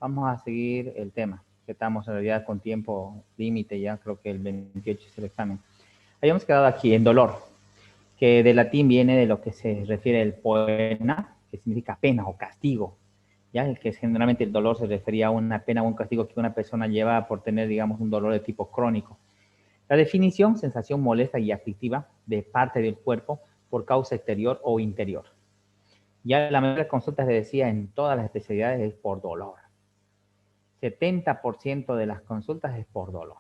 Vamos a seguir el tema, que estamos en realidad con tiempo límite ya, creo que el 28 es el examen. Habíamos quedado aquí en dolor, que de latín viene de lo que se refiere el poena, que significa pena o castigo, ya el que generalmente el dolor se refería a una pena o un castigo que una persona lleva por tener, digamos, un dolor de tipo crónico. La definición, sensación molesta y aflictiva de parte del cuerpo por causa exterior o interior. Ya la mayoría de consultas, le decía, en todas las especialidades es por dolor. 70% de las consultas es por dolor.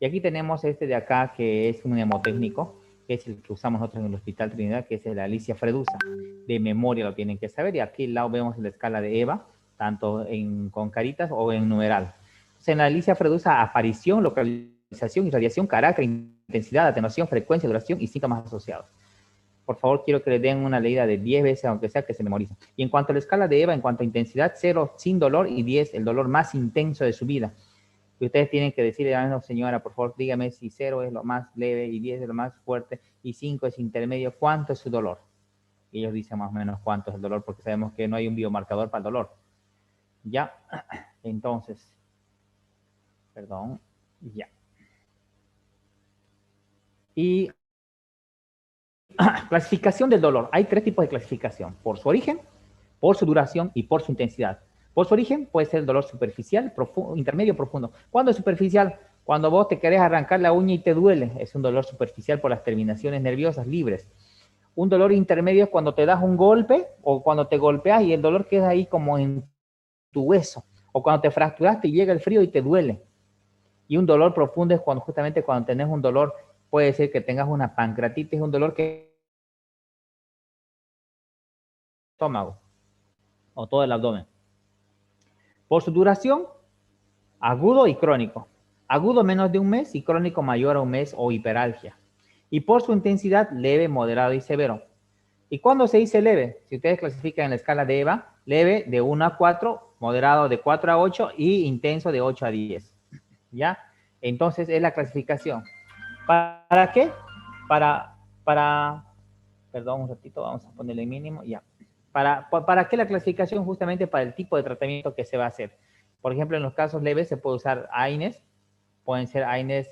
Y aquí tenemos este de acá, que es un mnemotécnico, que es el que usamos nosotros en el Hospital Trinidad, que es el Alicia Fredusa. De memoria lo tienen que saber. Y aquí al lado vemos la escala de EVA, tanto con caritas o en numeral. Entonces, en la Alicia Fredusa, aparición, localización, irradiación, carácter, intensidad, atenuación, frecuencia, duración y síntomas asociados. Por favor, quiero que le den una leída de 10 veces, aunque sea que se memorice. Y en cuanto a la escala de EVA, en cuanto a intensidad, 0 sin dolor y 10 el dolor más intenso de su vida. Y ustedes tienen que decirle a la señora, por favor, dígame si 0 es lo más leve y 10 es lo más fuerte y 5 es intermedio, ¿cuánto es su dolor? Y ellos dicen más o menos cuánto es el dolor, porque sabemos que no hay un biomarcador para el dolor. Ya, entonces, perdón, ya. Y clasificación del dolor. Hay 3 tipos de clasificación: por su origen, por su duración y por su intensidad. Por su origen puede ser el dolor superficial, profundo, intermedio, profundo. ¿Cuándo es superficial? Cuando vos te querés arrancar la uña y te duele, es un dolor superficial por las terminaciones nerviosas libres. Un dolor intermedio es cuando te das un golpe o cuando te golpeas y el dolor queda ahí como en tu hueso. O cuando te fracturaste y llega el frío y te duele. Y un dolor profundo es cuando justamente cuando tenés un dolor, puede ser que tengas una pancreatitis, un dolor que estómago o todo el abdomen. Por su duración, agudo y crónico. Agudo menos de un mes y crónico mayor a un mes o hiperalgia. Y por su intensidad, leve, moderado y severo. ¿Y cuándo se dice leve? Si ustedes clasifican en la escala de EVA, leve de 1 a 4, moderado de 4 a 8 y intenso de 8 a 10. ¿Ya? Entonces es la clasificación. ¿Para qué? Para, perdón un ratito, vamos a ponerle mínimo, ya. ¿Para qué la clasificación? Justamente para el tipo de tratamiento que se va a hacer. Por ejemplo, en los casos leves se puede usar AINES, pueden ser AINES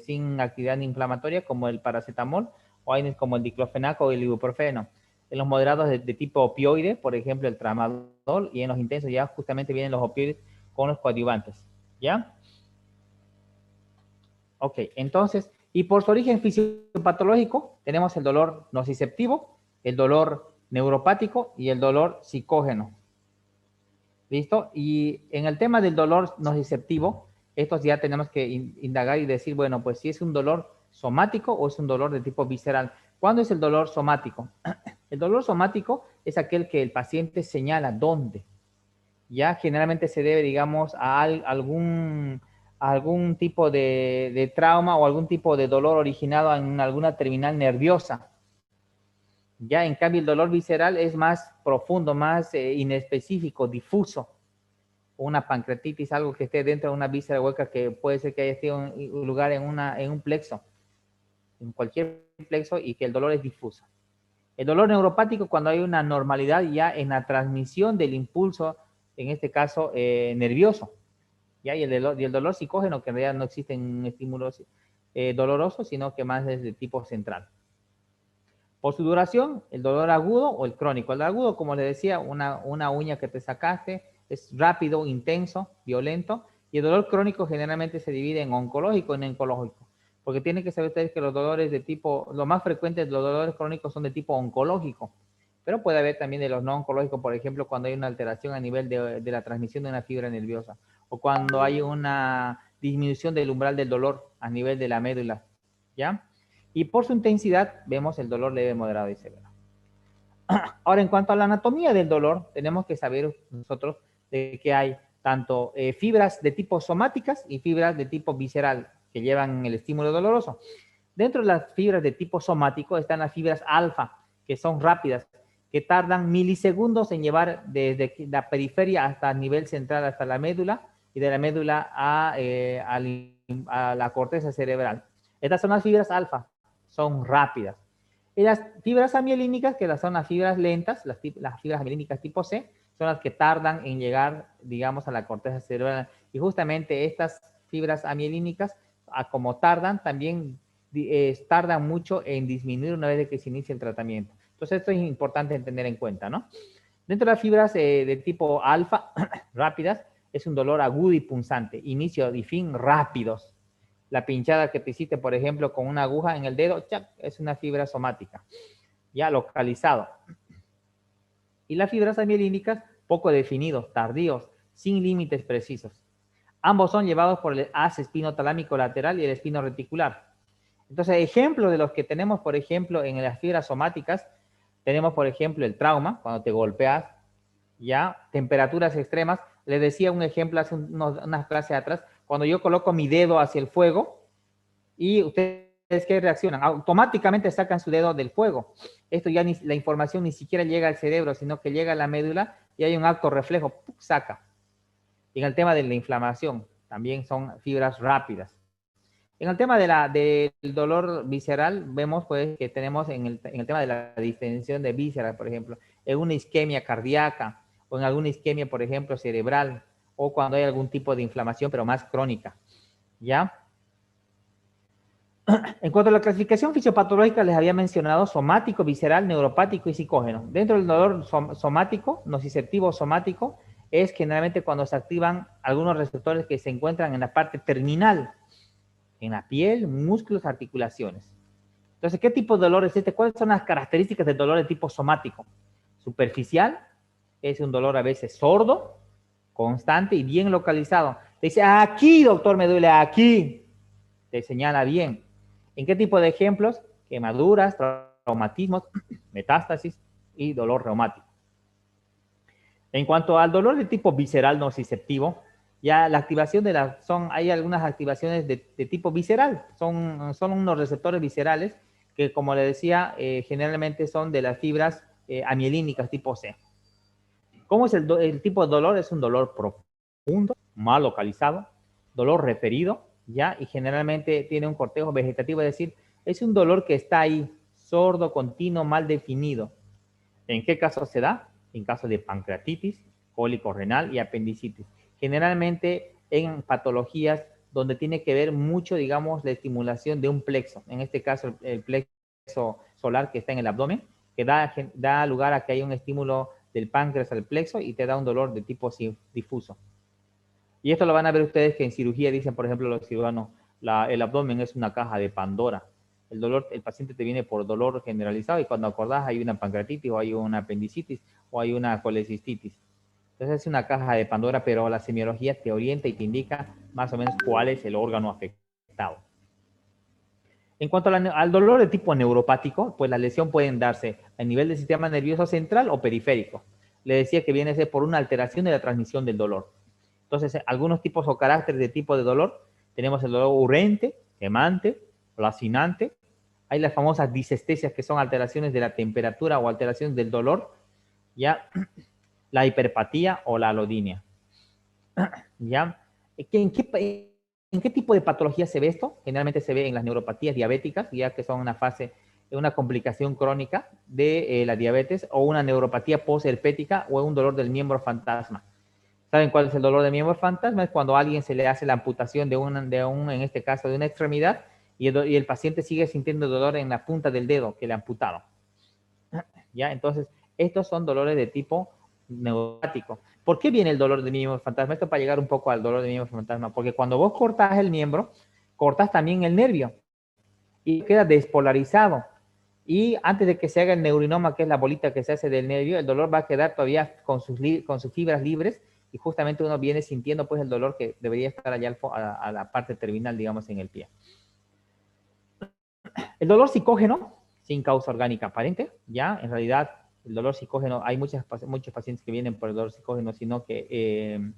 sin actividad inflamatoria como el paracetamol, o AINES como el diclofenaco o el ibuprofeno. En los moderados de tipo opioide, por ejemplo, el tramadol, y en los intensos ya justamente vienen los opioides con los coadyuvantes. ¿Ya? Ok, entonces, y por su origen fisiopatológico, tenemos el dolor nociceptivo, el dolor neuropático y el dolor psicógeno. ¿Listo? Y en el tema del dolor nociceptivo, estos ya tenemos que indagar y decir, bueno, pues si es un dolor somático o es un dolor de tipo visceral. ¿Cuándo es el dolor somático? El dolor somático es aquel que el paciente señala dónde. Ya generalmente se debe, digamos, a algún tipo de trauma o algún tipo de dolor originado en alguna terminal nerviosa. Ya en cambio el dolor visceral es más profundo, más inespecífico, difuso. Una pancreatitis, algo que esté dentro de una víscera hueca que puede ser que haya sido un lugar en un plexo, en cualquier plexo, y que el dolor es difuso. El dolor neuropático cuando hay una normalidad ya en la transmisión del impulso, en este caso nervioso. ¿Ya? Y el dolor psicógeno, que en realidad no existen estímulos dolorosos, sino que más es de tipo central. Por su duración, el dolor agudo o el crónico. El agudo, como les decía, una uña que te sacaste, es rápido, intenso, violento, y el dolor crónico generalmente se divide en oncológico y en oncológico, porque tienen que saber ustedes que los dolores de tipo, lo más frecuente de los dolores crónicos son de tipo oncológico, pero puede haber también de los no oncológicos, por ejemplo, cuando hay una alteración a nivel de la transmisión de una fibra nerviosa, o cuando hay una disminución del umbral del dolor a nivel de la médula, ¿ya? Y por su intensidad vemos el dolor leve, moderado y severo. Ahora, en cuanto a la anatomía del dolor, tenemos que saber nosotros de que hay tanto fibras de tipo somáticas y fibras de tipo visceral que llevan el estímulo doloroso. Dentro de las fibras de tipo somático están las fibras alfa, que son rápidas, que tardan milisegundos en llevar desde la periferia hasta el nivel central, hasta la médula, y de la médula a la corteza cerebral. Estas son las fibras alfa, son rápidas. Y las fibras amielínicas, que son las fibras lentas, las fibras amielínicas tipo C, son las que tardan en llegar digamos, a la corteza cerebral. Y justamente estas fibras amielínicas, como tardan, también tardan mucho en disminuir una vez de que se inicia el tratamiento. Entonces, esto es importante tener en cuenta, ¿no? Dentro de las fibras de tipo alfa, rápidas, es un dolor agudo y punzante, inicio y fin rápidos. La pinchada que te hiciste, por ejemplo, con una aguja en el dedo, ¡chac!, es una fibra somática, ya localizado. Y las fibras amielínicas, poco definidos, tardíos, sin límites precisos. Ambos son llevados por el haz espinotalámico lateral y el espino reticular. Entonces, ejemplos de los que tenemos, por ejemplo, en las fibras somáticas, tenemos, por ejemplo, el trauma, cuando te golpeas, ya, temperaturas extremas. Les decía un ejemplo hace unas clases atrás, cuando yo coloco mi dedo hacia el fuego y ustedes ¿qué reaccionan? Automáticamente sacan su dedo del fuego. Esto ya la información ni siquiera llega al cerebro, sino que llega a la médula y hay un acto reflejo, ¡puc!, saca. Y en el tema de la inflamación, también son fibras rápidas. En el tema del dolor visceral, vemos pues que tenemos en el tema de la distensión de vísceras, por ejemplo, en una isquemia cardíaca o en alguna isquemia, por ejemplo, cerebral, o cuando hay algún tipo de inflamación, pero más crónica, ¿ya? En cuanto a la clasificación fisiopatológica, les había mencionado somático, visceral, neuropático y psicógeno. Dentro del dolor somático, nociceptivo somático, es generalmente cuando se activan algunos receptores que se encuentran en la parte terminal, en la piel, músculos, articulaciones. Entonces, ¿qué tipo de dolor es este? ¿Cuáles son las características del dolor de tipo somático? Superficial, es un dolor a veces sordo, constante y bien localizado. Te dice, aquí, doctor, me duele, aquí. Te señala bien. ¿En qué tipo de ejemplos? Quemaduras, traumatismos, metástasis y dolor reumático. En cuanto al dolor de tipo visceral nociceptivo, ya la activación hay algunas activaciones de tipo visceral, son unos receptores viscerales que, como le decía, generalmente son de las fibras amielínicas tipo C. ¿Cómo es el tipo de dolor? Es un dolor profundo, mal localizado, dolor referido, ¿ya? Y generalmente tiene un cortejo vegetativo, es decir, es un dolor que está ahí, sordo, continuo, mal definido. ¿En qué caso se da? En caso de pancreatitis, cólico renal y apendicitis. Generalmente en patologías donde tiene que ver mucho, digamos, la estimulación de un plexo. En este caso, el plexo solar que está en el abdomen, que da lugar a que haya un estímulo del páncreas al plexo y te da un dolor de tipo difuso. Y esto lo van a ver ustedes que en cirugía dicen, por ejemplo, los cirujanos, el abdomen es una caja de Pandora. El paciente te viene por dolor generalizado y cuando acordás hay una pancreatitis o hay una apendicitis o hay una colecistitis. Entonces es una caja de Pandora, pero la semiología te orienta y te indica más o menos cuál es el órgano afectado. En cuanto al dolor de tipo neuropático, pues la lesión pueden darse a nivel del sistema nervioso central o periférico. Le decía que viene a ser por una alteración de la transmisión del dolor. Entonces, algunos tipos o caracteres de tipo de dolor, tenemos el dolor urente, quemante, lacinante. Hay las famosas disestesias, que son alteraciones de la temperatura o alteraciones del dolor, ya la hiperpatía o la alodinia. ¿Ya? ¿En qué tipo de patología se ve esto? Generalmente se ve en las neuropatías diabéticas, ya que son una complicación crónica de la diabetes, o una neuropatía postherpética o un dolor del miembro fantasma. ¿Saben cuál es el dolor de miembro fantasma? Es cuando a alguien se le hace la amputación en este caso, de una extremidad, y el paciente sigue sintiendo dolor en la punta del dedo que le amputaron. ¿Ya? Entonces, estos son dolores de tipo neuropático. ¿Por qué viene el dolor de miembro fantasma? Esto para llegar un poco al dolor de miembro fantasma, porque cuando vos cortás el miembro, cortás también el nervio y queda despolarizado. Y antes de que se haga el neurinoma, que es la bolita que se hace del nervio, el dolor va a quedar todavía con sus fibras libres, y justamente uno viene sintiendo pues el dolor que debería estar allá a la parte terminal, digamos, en el pie. El dolor psicógeno, sin causa orgánica aparente, ya, en realidad el dolor psicógeno, hay muchos pacientes que vienen por el dolor psicógeno, sino que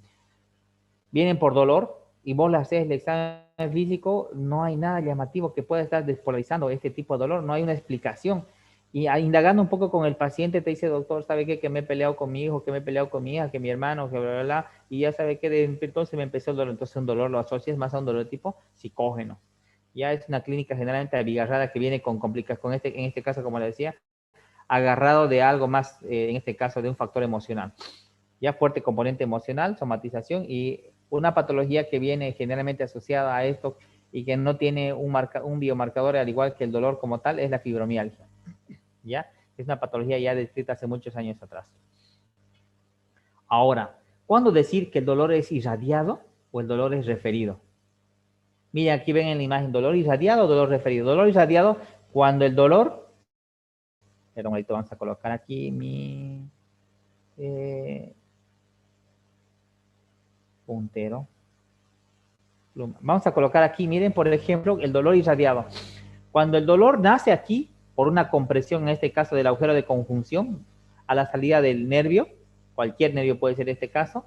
vienen por dolor, y vos le haces el examen físico, no hay nada llamativo que pueda estar despolarizando este tipo de dolor, no hay una explicación. Y indagando un poco con el paciente, te dice, doctor, ¿sabe qué? Que me he peleado con mi hijo, que me he peleado con mi hija, que mi hermano, que bla, bla, bla, y ya sabe que entonces me empezó el dolor. Entonces un dolor lo asocias más a un dolor de tipo psicógeno. Ya es una clínica generalmente abigarrada que viene con complicaciones, en este caso, como le decía, agarrado de algo más, en este caso, de un factor emocional. ya fuerte componente emocional, somatización, y una patología que viene generalmente asociada a esto y que no tiene un biomarcador al igual que el dolor como tal, es la fibromialgia, ¿ya? Es una patología ya descrita hace muchos años atrás. Ahora, ¿cuándo decir que el dolor es irradiado o el dolor es referido? Mira, aquí ven en la imagen, dolor irradiado o dolor referido. Dolor irradiado, cuando el dolor, perdón, ahorita vamos a colocar aquí mi puntero. Vamos a colocar aquí, miren, por ejemplo, el dolor irradiado. Cuando el dolor nace aquí, por una compresión, en este caso del agujero de conjunción, a la salida del nervio, cualquier nervio puede ser este caso,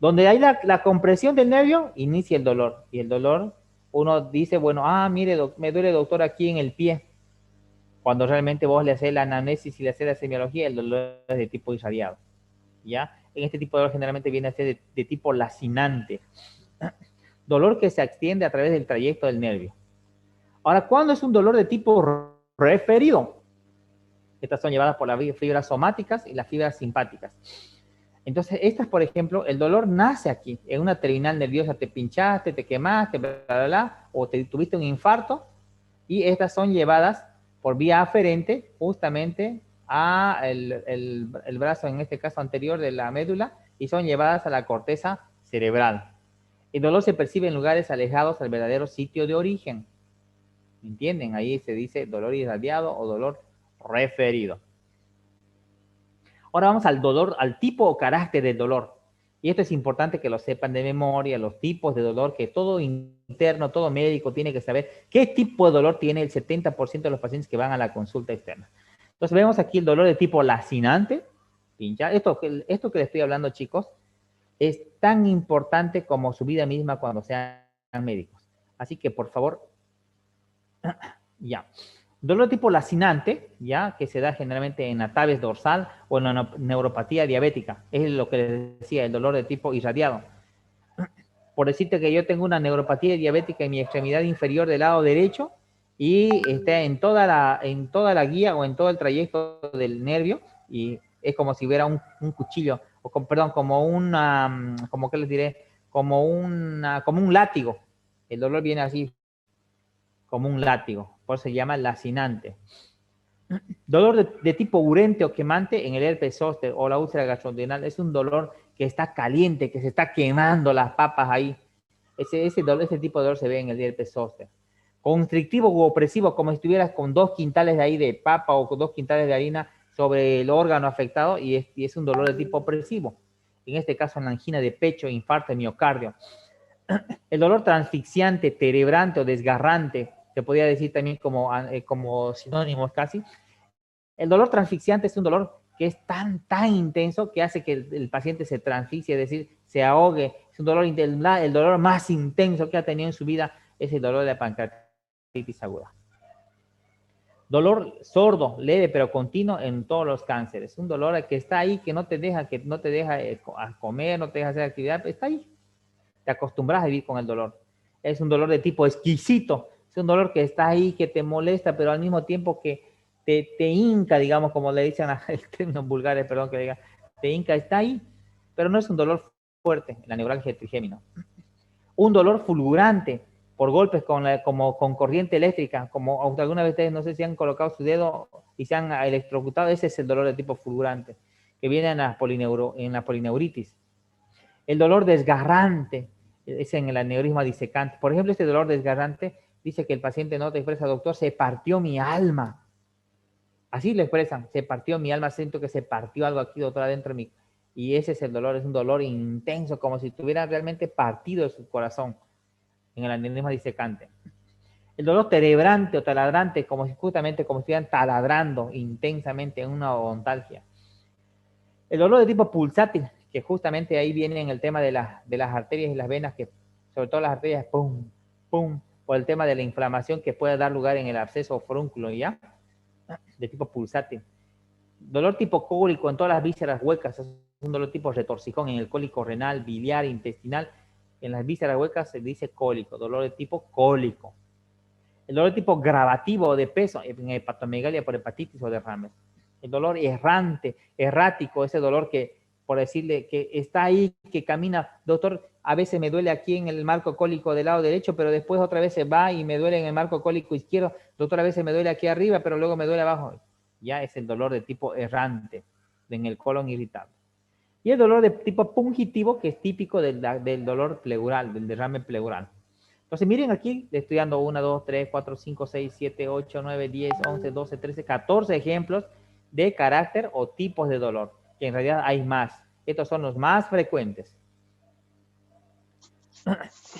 donde hay la compresión del nervio, inicia el dolor. Y el dolor, uno dice, bueno, mire, me duele, doctor, aquí en el pie. Cuando realmente vos le haces la anamnesis y le haces la semiología, el dolor es de tipo irradiado, ¿ya? En este tipo de dolor generalmente viene a ser de tipo lacinante. Dolor que se extiende a través del trayecto del nervio. Ahora, ¿cuándo es un dolor de tipo referido? Estas son llevadas por las fibras somáticas y las fibras simpáticas. Entonces, estas, por ejemplo, el dolor nace aquí, en una terminal nerviosa, te pinchaste, te quemaste, bla, bla, bla, o te tuviste un infarto, y estas son llevadas por vía aferente justamente a el brazo, en este caso anterior de la médula, y son llevadas a la corteza cerebral. El dolor se percibe en lugares alejados al verdadero sitio de origen. ¿Me entienden? Ahí se dice dolor irradiado o dolor referido. Ahora vamos al dolor, al tipo o carácter del dolor. Y esto es importante que lo sepan de memoria, los tipos de dolor, que todo interno, todo médico tiene que saber qué tipo de dolor tiene el 70% de los pacientes que van a la consulta externa. Entonces vemos aquí el dolor de tipo lacinante, pincha. Esto que les estoy hablando, chicos, es tan importante como su vida misma cuando sean médicos. Así que, por favor, ya. Dolor tipo lacinante, ya, que se da generalmente en ataves dorsal o en la neuropatía diabética. Es lo que les decía, el dolor de tipo irradiado. Por decirte que yo tengo una neuropatía diabética en mi extremidad inferior del lado derecho y está en toda la guía o en todo el trayecto del nervio, y es como si hubiera un cuchillo, o perdón, como una, como que les diré, como un látigo. El dolor viene así, como un látigo, por eso se llama lacinante. Dolor de tipo urente o quemante en el herpes zóster o la úlcera gastrointestinal. Es un dolor que está caliente, que se está quemando las papas ahí. Ese tipo de dolor se ve en el herpes zóster. Constrictivo u opresivo, como si estuvieras con 2 quintales de ahí de papa o con 2 quintales de harina sobre el órgano afectado, y es un dolor de tipo opresivo. En este caso, en la angina de pecho, infarto de miocardio. El dolor transfixiante, terebrante o desgarrante, se podría decir también como sinónimos casi. El dolor transfixiante es un dolor que es tan intenso que hace que el paciente se transfixie, es decir, se ahogue. Es un dolor, el dolor más intenso que ha tenido en su vida es el dolor de la pancreatitis aguda. Dolor sordo, leve pero continuo en todos los cánceres. Un dolor que está ahí, que no te deja comer, no te deja hacer actividad, está ahí. Te acostumbras a vivir con el dolor. Es un dolor de tipo exquisito. Es un dolor que está ahí, que te molesta, pero al mismo tiempo que te hinca, digamos, como le dicen el término vulgares, perdón que diga, te hinca, está ahí, pero no es un dolor fuerte, la neuralgia trigémino. Un dolor fulgurante por golpes como con corriente eléctrica, como alguna vez ustedes no sé si han colocado su dedo y se han electrocutado, ese es el dolor de tipo fulgurante, que viene en la polineuritis. El dolor desgarrante es en el aneurisma disecante. Por ejemplo, este dolor desgarrante dice que el paciente no te expresa, doctor, se partió mi alma. Así lo expresan, se partió mi alma, siento que se partió algo aquí, doctor, adentro de mí. Y ese es el dolor, es un dolor intenso, como si tuviera realmente partido su corazón en el aneurisma disecante. El dolor terebrante o taladrante, justamente como si estuvieran taladrando intensamente en una odontalgia. El dolor de tipo pulsátil, que justamente ahí viene en el tema de las arterias y las venas, que sobre todo las arterias, pum, pum, por el tema de la inflamación que puede dar lugar en el absceso o frúnculo, ¿ya? De tipo pulsátil. Dolor tipo cólico en todas las vísceras huecas, es un dolor tipo retorcijón en el cólico renal, biliar, intestinal. En las vísceras huecas se dice cólico, dolor de tipo cólico. El dolor de tipo gravativo de peso en hepatomegalia por hepatitis o derrames. El dolor errante, errático, ese dolor que por decirle que está ahí, que camina, doctor, a veces me duele aquí en el marco cólico del lado derecho, pero después otra vez se va y me duele en el marco cólico izquierdo, doctor, a veces me duele aquí arriba, pero luego me duele abajo. Ya es el dolor de tipo errante en el colon irritable. Y el dolor de tipo pungitivo, que es típico del dolor pleural, del derrame pleural. Entonces, miren aquí, le estoy dando 1, 2, 3, 4, 5, 6, 7, 8, 9, 10, 11, 12, 13, 14 ejemplos de carácter o tipos de dolor, que en realidad hay más. Estos son los más frecuentes.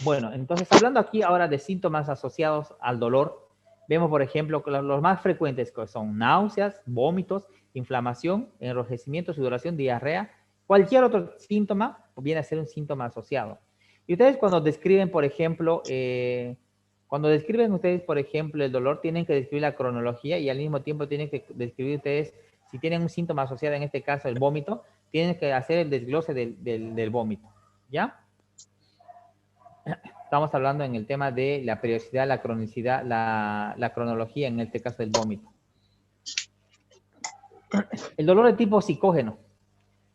Bueno, entonces, hablando aquí ahora de síntomas asociados al dolor, vemos, por ejemplo, que los más frecuentes son náuseas, vómitos, inflamación, enrojecimiento, sudoración, diarrea. Cualquier otro síntoma viene a ser un síntoma asociado. Y ustedes cuando describen, por ejemplo, el dolor, tienen que describir la cronología y al mismo tiempo tienen que describir ustedes, si tienen un síntoma asociado, en este caso el vómito, tienen que hacer el desglose del vómito, ¿ya? Estamos hablando en el tema de la periodicidad, la cronicidad, la cronología, en este caso del vómito. El dolor de tipo psicógeno.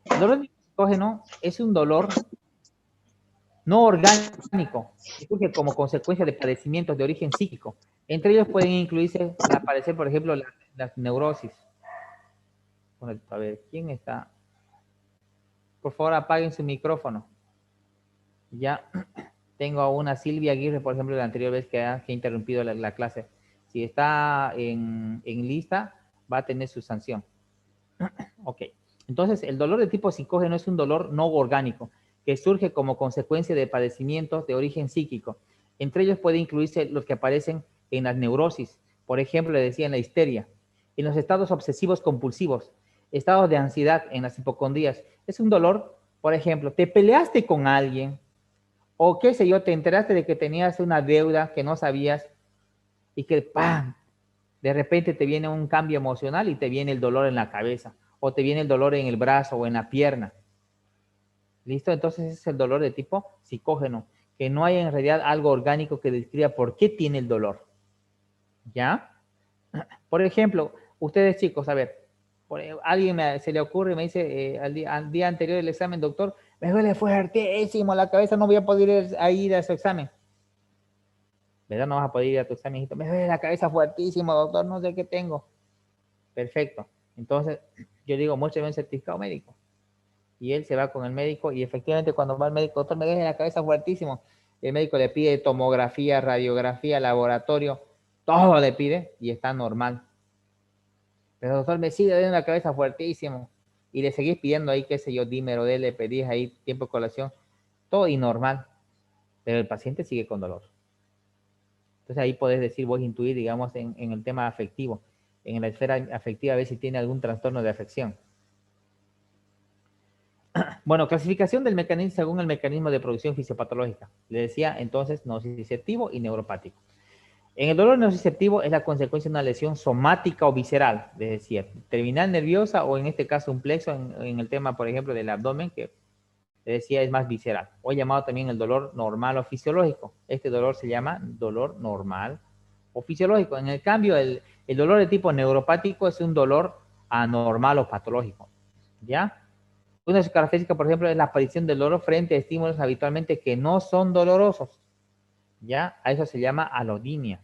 El dolor de tipo psicógeno es un dolor no orgánico, que surge como consecuencia de padecimientos de origen psíquico. Entre ellos pueden incluirse, aparecer, por ejemplo, las neurosis. A ver, ¿quién está? Por favor, apaguen su micrófono. Ya tengo a una Silvia Aguirre, por ejemplo, la anterior vez que ha interrumpido la clase. Si está en lista, va a tener su sanción. Ok. Entonces, el dolor de tipo psicógeno es un dolor no orgánico que surge como consecuencia de padecimientos de origen psíquico. Entre ellos puede incluirse los que aparecen en las neurosis, por ejemplo, le decía en la histeria, en los estados obsesivos compulsivos, estados de ansiedad, en las hipocondrías. Es un dolor, por ejemplo, te peleaste con alguien o qué sé yo, te enteraste de que tenías una deuda que no sabías y que ¡pam! De repente te viene un cambio emocional y te viene el dolor en la cabeza o te viene el dolor en el brazo o en la pierna. ¿Listo? Entonces es el dolor de tipo psicógeno, que no hay en realidad algo orgánico que describa por qué tiene el dolor. ¿Ya? Por ejemplo, ustedes chicos, a ver, alguien se le ocurre y me dice al día anterior del examen, doctor, me duele fuertísimo la cabeza, no voy a poder ir a su examen. ¿Verdad? No vas a poder ir a tu examen, hijito. Me duele la cabeza fuertísimo, doctor, no sé qué tengo. Perfecto. Entonces, yo digo, muéstrame un certificado médico. Y él se va con el médico y efectivamente cuando va al médico, doctor, me duele la cabeza fuertísimo. El médico le pide tomografía, radiografía, laboratorio, todo le pide y está normal. Pero doctor, me sigue doliendo la cabeza fuertísimo. Y le seguís pidiendo ahí, qué sé yo, dímero de él, le pedís ahí tiempo de colación, todo y normal. Pero el paciente sigue con dolor. Entonces ahí podés decir, vos intuir, digamos, en el tema afectivo. En la esfera afectiva, a ver si tiene algún trastorno de afección. Bueno, clasificación del mecanismo según el mecanismo de producción fisiopatológica. Le decía entonces nociceptivo y neuropático. En el dolor nociceptivo es la consecuencia de una lesión somática o visceral, es decir, terminal nerviosa o en este caso un plexo en el tema, por ejemplo, del abdomen, que le decía es más visceral, o llamado también el dolor normal o fisiológico. Este dolor se llama dolor normal o fisiológico. En el cambio, el dolor de tipo neuropático es un dolor anormal o patológico. ¿Ya? Una de sus características, por ejemplo, es la aparición del dolor frente a estímulos habitualmente que no son dolorosos. ¿Ya? A eso se llama alodinia.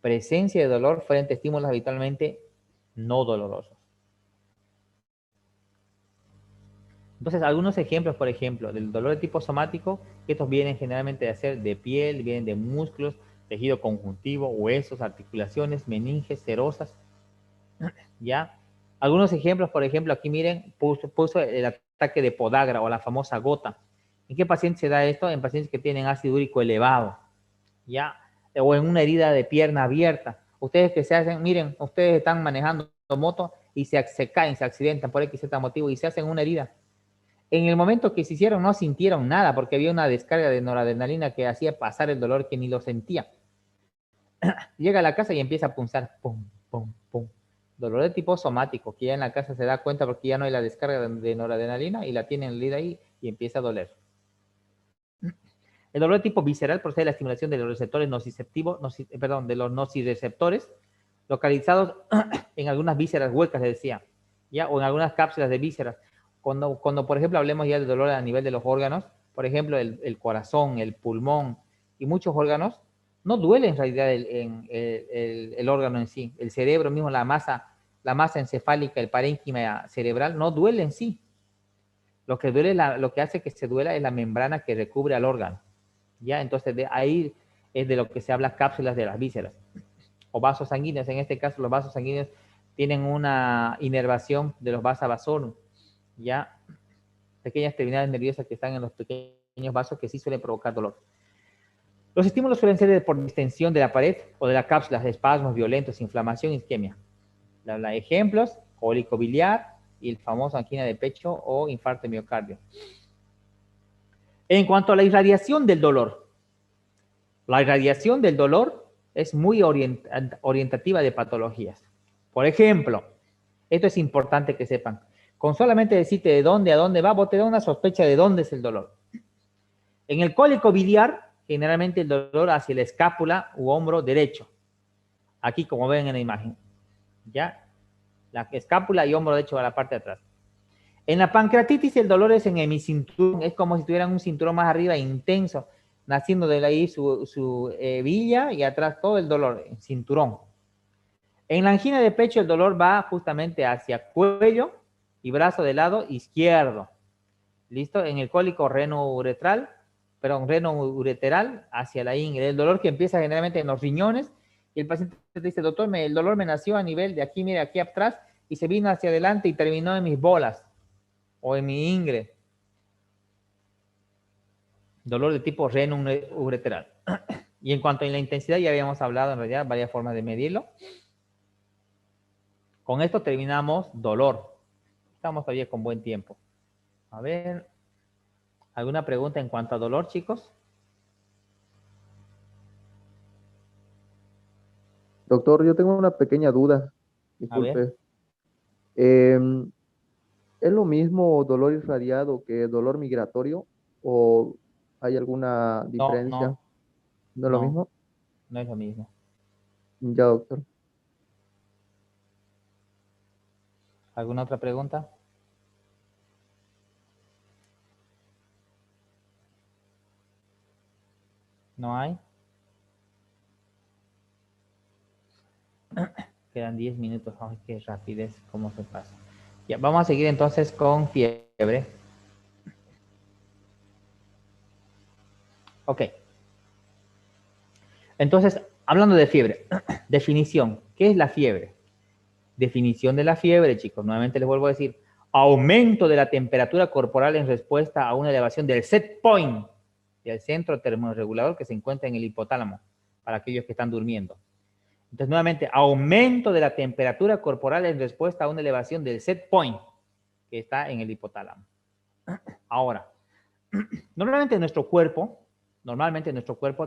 Presencia de dolor frente a estímulos habitualmente no dolorosos. Entonces, algunos ejemplos, por ejemplo, del dolor de tipo somático, que estos vienen generalmente de ser de piel, vienen de músculos, tejido conjuntivo, huesos, articulaciones, meninges, serosas, ¿ya? Algunos ejemplos, por ejemplo, aquí miren, puso el ataque de podagra o la famosa gota. ¿En qué paciente se da esto? En pacientes que tienen ácido úrico elevado, ¿ya? O en una herida de pierna abierta. Ustedes que se hacen, miren, ustedes están manejando moto y se caen, se accidentan por X motivo y se hacen una herida. En el momento que se hicieron no sintieron nada porque había una descarga de noradrenalina que hacía pasar el dolor que ni lo sentía. Llega a la casa y empieza a punzar, pum, pum, pum. Dolor de tipo somático, que ya en la casa se da cuenta porque ya no hay la descarga de noradrenalina y la tienen herida ahí y empieza a doler. El dolor de tipo visceral procede de la estimulación de los receptores nociceptivos, de los nocireceptores localizados en algunas vísceras huecas, le decía, ¿ya? O en algunas cápsulas de vísceras, Cuando, por ejemplo, hablemos ya de dolor a nivel de los órganos, por ejemplo, el corazón, el pulmón y muchos órganos, no duele en realidad el órgano en sí. El cerebro mismo, la masa encefálica, el parénquima cerebral, no duele en sí. Lo que duele, lo que hace que se duela es la membrana que recubre al órgano. ¿Ya? Entonces, de ahí es de lo que se habla cápsulas de las vísceras o vasos sanguíneos. En este caso, los vasos sanguíneos tienen una inervación de los vasa vasorum, ya pequeñas terminales nerviosas que están en los pequeños vasos que sí suelen provocar dolor. Los estímulos suelen ser por distensión de la pared o de la cápsula, de espasmos violentos, inflamación, isquemia. Ejemplos, cólico biliar y el famoso angina de pecho o infarto de miocardio. En cuanto a la irradiación del dolor, la irradiación del dolor es muy orientativa de patologías. Por ejemplo, esto es importante que sepan. Con solamente decirte de dónde a dónde va, vos te da una sospecha de dónde es el dolor. En el cólico biliar, generalmente el dolor hacia la escápula u hombro derecho. Aquí, como ven en la imagen. ¿Ya? La escápula y hombro derecho a la parte de atrás. En la pancreatitis el dolor es en hemicinturón, es como si tuvieran un cinturón más arriba intenso, naciendo de ahí su villa y atrás todo el dolor, cinturón. En la angina de pecho el dolor va justamente hacia cuello y brazo del lado izquierdo. ¿Listo? En el cólico reno-ureteral hacia la ingle. El dolor que empieza generalmente en los riñones y el paciente te dice, doctor, el dolor me nació a nivel de aquí, mire, aquí atrás y se vino hacia adelante y terminó en mis bolas o en mi ingle. Dolor de tipo reno-ureteral. Y en cuanto a la intensidad, ya habíamos hablado en realidad varias formas de medirlo. Con esto terminamos dolor. Estamos todavía con buen tiempo. A ver, ¿alguna pregunta en cuanto a dolor, chicos? Doctor, yo tengo una pequeña duda, A ver. disculpe. ¿Es lo mismo dolor irradiado que dolor migratorio o hay alguna No, diferencia? no, ¿No es lo no, mismo? no es lo mismo. Ya, doctor. ¿Alguna otra pregunta? ¿No hay? Quedan 10 minutos. Ay, qué rapidez, cómo se pasa. Ya, vamos a seguir entonces con fiebre. Ok. Entonces, hablando de fiebre, definición. ¿Qué es la fiebre? Definición de la fiebre, chicos. Nuevamente les vuelvo a decir. Aumento de la temperatura corporal en respuesta a una elevación del set point, del centro termorregulador que se encuentra en el hipotálamo, para aquellos que están durmiendo. Entonces, nuevamente, aumento de la temperatura corporal en respuesta a una elevación del set point, que está en el hipotálamo. Ahora, normalmente nuestro cuerpo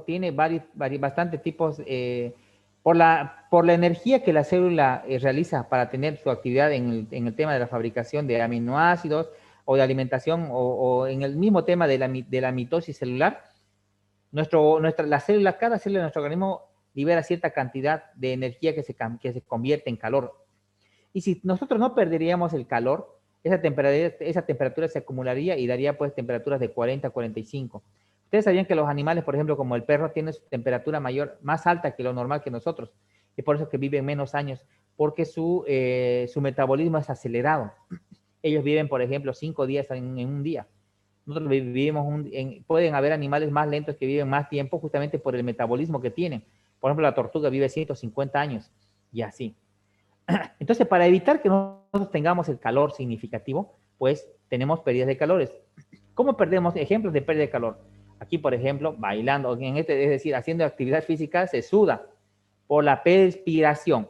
tiene bastantes tipos, por la energía que la célula realiza para tener su actividad en el tema de la fabricación de aminoácidos o de alimentación o en el mismo tema de la mitosis celular, cada célula de nuestro organismo libera cierta cantidad de energía que se convierte en calor. Y si nosotros no perderíamos el calor, esa temperatura se acumularía y daría pues temperaturas de 40 a 45. Ustedes sabían que los animales, por ejemplo, como el perro, tienen su temperatura más alta que lo normal que nosotros. Y por eso que viven menos años, porque su metabolismo es acelerado. Ellos viven, por ejemplo, 5 días en un día. Nosotros vivimos pueden haber animales más lentos que viven más tiempo justamente por el metabolismo que tienen. Por ejemplo, la tortuga vive 150 años y así. Entonces, para evitar que nosotros tengamos el calor significativo, pues tenemos pérdidas de calores. ¿Cómo perdemos ejemplos de pérdida de calor? Aquí, por ejemplo, bailando, es decir, haciendo actividad física, se suda por la perspiración.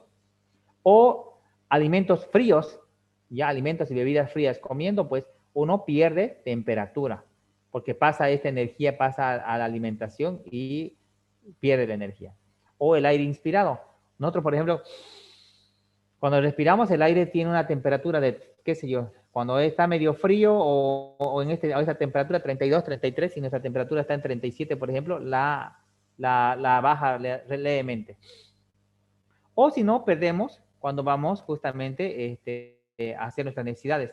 O alimentos fríos, ya alimentos y bebidas frías comiendo, pues uno pierde temperatura, porque esta energía pasa a la alimentación y pierde la energía. O el aire inspirado. Nosotros, por ejemplo, cuando respiramos, el aire tiene una temperatura de, qué sé yo, cuando está medio frío o en esta temperatura 32, 33, si nuestra temperatura está en 37, por ejemplo, la baja levemente. O si no, perdemos cuando vamos justamente a hacer nuestras necesidades.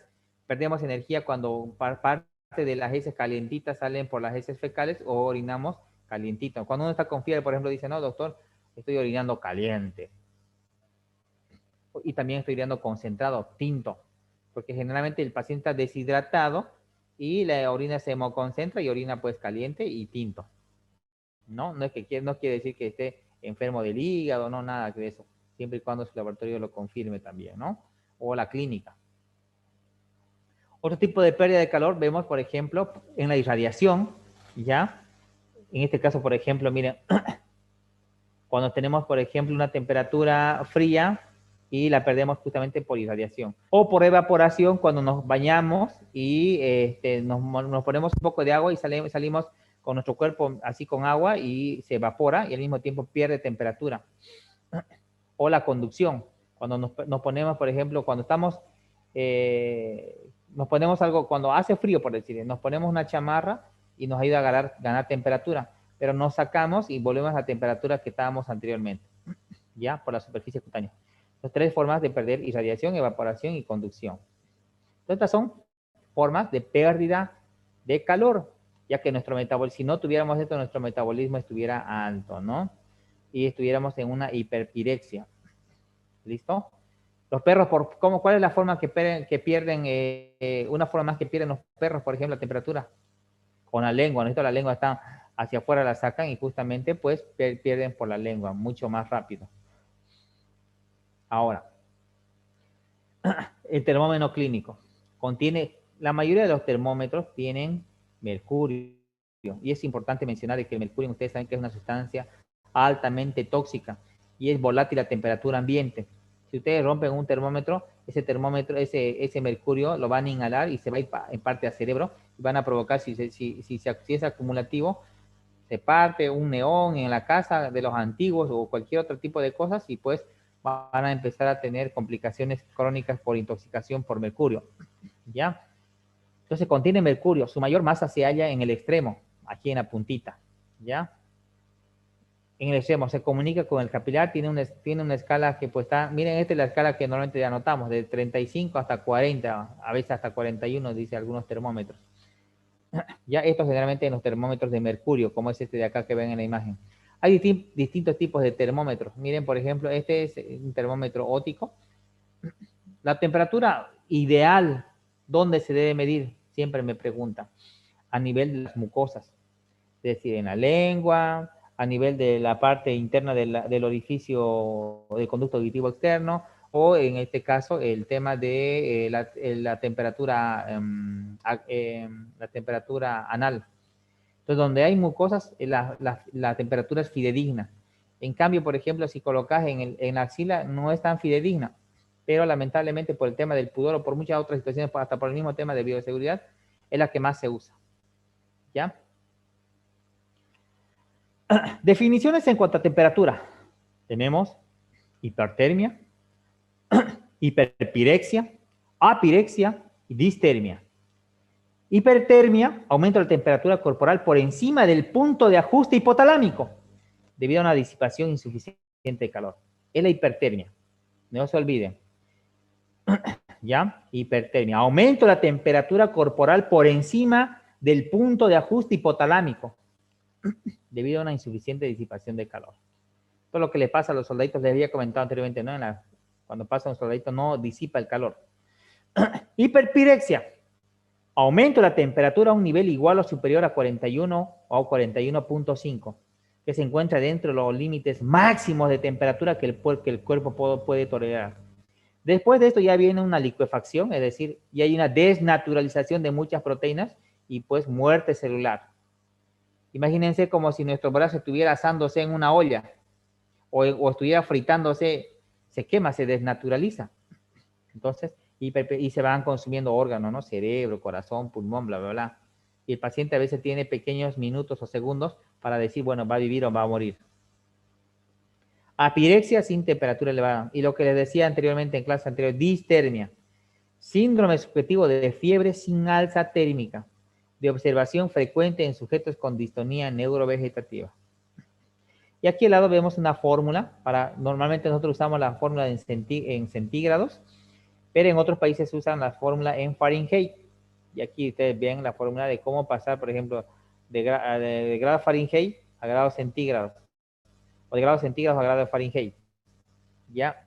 Perdemos energía cuando parte de las heces calientitas salen por las heces fecales o orinamos calientito. Cuando uno está con fiebre, por ejemplo, dice, no, doctor, estoy orinando caliente. Y también estoy orinando concentrado, tinto, porque generalmente el paciente está deshidratado y la orina se hemoconcentra y orina pues caliente y tinto. No, no quiere decir que esté enfermo del hígado, no, nada de eso, siempre y cuando su laboratorio lo confirme también, ¿no? O la clínica. Otro tipo de pérdida de calor vemos, por ejemplo, en la irradiación, ¿ya? En este caso, por ejemplo, miren, cuando tenemos, por ejemplo, una temperatura fría y la perdemos justamente por irradiación. O por evaporación cuando nos bañamos y nos ponemos un poco de agua y salimos con nuestro cuerpo así con agua y se evapora y al mismo tiempo pierde temperatura. O la conducción, cuando nos ponemos, por ejemplo, cuando estamos, nos ponemos algo, cuando hace frío, por decir, nos ponemos una chamarra y nos ayuda a ganar temperatura, pero nos sacamos y volvemos a la temperatura que estábamos anteriormente, ya, por la superficie cutánea. Las tres formas de perder irradiación, evaporación y conducción. Entonces, estas son formas de pérdida de calor, ya que nuestro metabolismo, si no tuviéramos esto, nuestro metabolismo estuviera alto, ¿no? Y estuviéramos en una hiperpirexia. ¿Listo? Los perros, ¿cuál es la forma que pierden, una forma más que pierden los perros, por ejemplo, la temperatura? Con la lengua, ¿no? La lengua está hacia afuera, la sacan y justamente pues pierden por la lengua, mucho más rápido. Ahora, el termómetro clínico contiene, la mayoría de los termómetros tienen mercurio, y es importante mencionar que el mercurio, ustedes saben que es una sustancia altamente tóxica y es volátil a temperatura ambiente. Si ustedes rompen un termómetro, ese mercurio lo van a inhalar y se va a ir en parte al cerebro y van a provocar, si es acumulativo, se parte un neón en la casa de los antiguos o cualquier otro tipo de cosas y pues van a empezar a tener complicaciones crónicas por intoxicación por mercurio, ¿ya? Entonces contiene mercurio, su mayor masa se halla en el extremo, aquí en la puntita, ¿ya? En el extremo, se comunica con el capilar, tiene una escala que pues está, miren, esta es la escala que normalmente ya notamos, de 35 hasta 40, a veces hasta 41, dice algunos termómetros. Ya estos generalmente en los termómetros de mercurio, como es este de acá que ven en la imagen. Hay distintos tipos de termómetros. Miren, por ejemplo, este es un termómetro óptico. La temperatura ideal, ¿dónde se debe medir? Siempre me preguntan. A nivel de las mucosas, es decir, en la lengua, a nivel de la parte interna del orificio del conducto auditivo externo, o en este caso el tema de la temperatura anal. Entonces, donde hay mucosas, la temperatura es fidedigna. En cambio, por ejemplo, si colocas en la axila, no es tan fidedigna, pero lamentablemente por el tema del pudor o por muchas otras situaciones, hasta por el mismo tema de bioseguridad, es la que más se usa. ¿Ya? Definiciones en cuanto a temperatura. Tenemos hipertermia, hiperpirexia, apirexia y distermia. Hipertermia, aumento de la temperatura corporal por encima del punto de ajuste hipotalámico debido a una disipación insuficiente de calor. Es la hipertermia. No se olviden. ¿Ya? Hipertermia. Aumento de la temperatura corporal por encima del punto de ajuste hipotalámico debido a una insuficiente disipación de calor. Todo lo que le pasa a los soldaditos, les había comentado anteriormente, ¿no? Cuando pasa un soldadito no disipa el calor. Hiperpirexia. Aumento de la temperatura a un nivel igual o superior a 41 o 41.5, que se encuentra dentro de los límites máximos de temperatura que el cuerpo puede tolerar. Después de esto ya viene una licuefacción, es decir, ya hay una desnaturalización de muchas proteínas y pues muerte celular. Imagínense como si nuestro brazo estuviera asándose en una olla o estuviera fritándose, se quema, se desnaturaliza. Entonces, y se van consumiendo órganos, ¿no? Cerebro, corazón, pulmón, bla, bla, bla. Y el paciente a veces tiene pequeños minutos o segundos para decir, bueno, va a vivir o va a morir. Apirexia sin temperatura elevada. Y lo que les decía anteriormente en clase anterior, distermia. Síndrome subjetivo de fiebre sin alza térmica, de observación frecuente en sujetos con distonía neurovegetativa. Y aquí al lado vemos una fórmula, normalmente nosotros usamos la fórmula en centígrados, pero en otros países usan la fórmula en Fahrenheit. Y aquí ustedes ven la fórmula de cómo pasar, por ejemplo, de grado Fahrenheit a grados centígrados, o de grados centígrados a grados Fahrenheit. ¿Ya?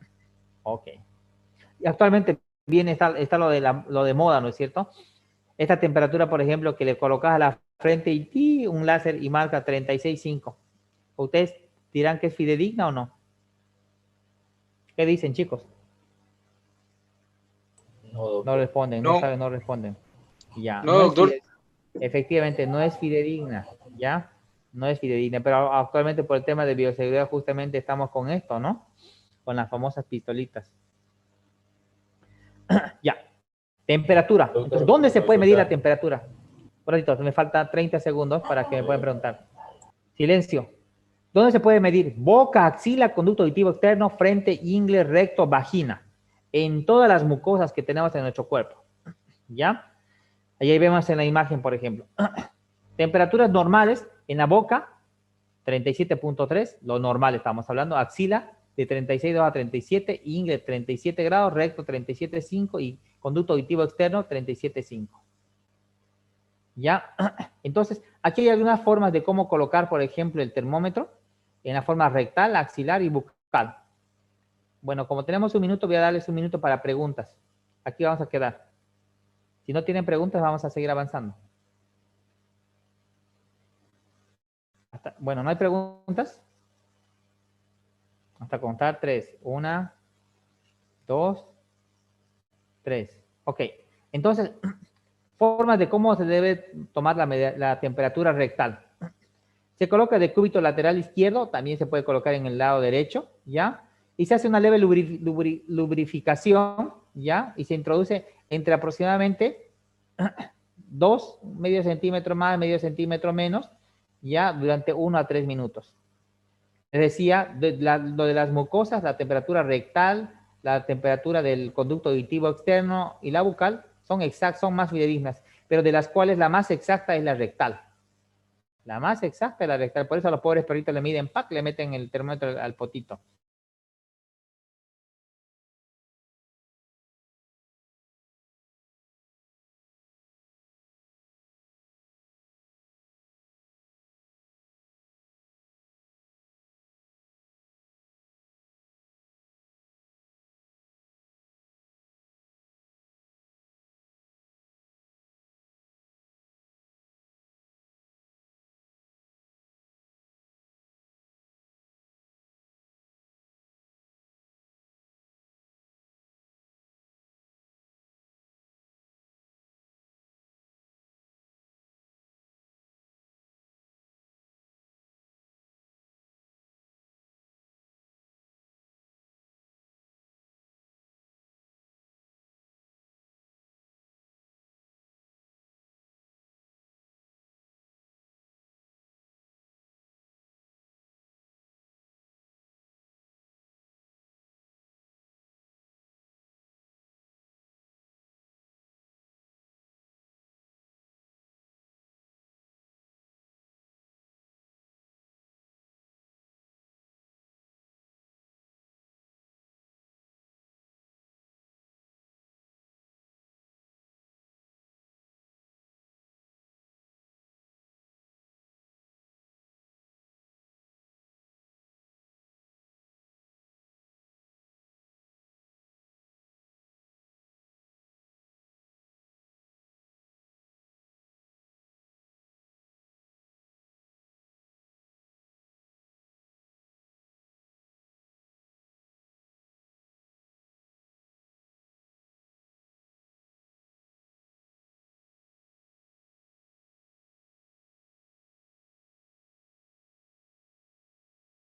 Ok. Y actualmente bien está lo de moda, ¿no es cierto? Esta temperatura, por ejemplo, que le colocas a la frente y un láser y marca 36.5. ¿Ustedes dirán que es fidedigna o no? ¿Qué dicen, chicos? No responden, no saben, no responden. Ya, No, doctor. Efectivamente, no es fidedigna, ¿ya? No es fidedigna, pero actualmente por el tema de bioseguridad justamente estamos con esto, ¿no? Con las famosas pistolitas. Ya. Temperatura. Entonces, ¿dónde se puede medir la temperatura? Por ahorita, me faltan 30 segundos para que me puedan preguntar. Silencio. ¿Dónde se puede medir? Boca, axila, conducto auditivo externo, frente, ingle, recto, vagina. En todas las mucosas que tenemos en nuestro cuerpo. ¿Ya? Ahí vemos en la imagen, por ejemplo. Temperaturas normales en la boca, 37.3, lo normal estamos hablando. Axila, de 36 a 37, ingle, 37 grados, recto, 37.5 y conducto auditivo externo, 37.5. ¿Ya? Entonces, aquí hay algunas formas de cómo colocar, por ejemplo, el termómetro en la forma rectal, axilar y bucal. Bueno, como tenemos un minuto, voy a darles un minuto para preguntas. Aquí vamos a quedar. Si no tienen preguntas, vamos a seguir avanzando. Bueno, ¿no hay preguntas? Hasta contar 3. 1, 2, 3. Ok. Entonces, formas de cómo se debe tomar la temperatura rectal. Se coloca de cúbito lateral izquierdo, también se puede colocar en el lado derecho, ¿ya? Y se hace una leve lubrificación, ¿ya? Y se introduce entre aproximadamente 2, medio centímetro más, medio centímetro menos, ya durante 1 a 3 minutos. Les decía, lo de las mucosas, la temperatura rectal, la temperatura del conducto auditivo externo y la bucal son más fidedignas, pero de las cuales la más exacta es la rectal. La más exacta es la rectal, por eso a los pobres perritos le miden, ¡pac!, le meten el termómetro al potito.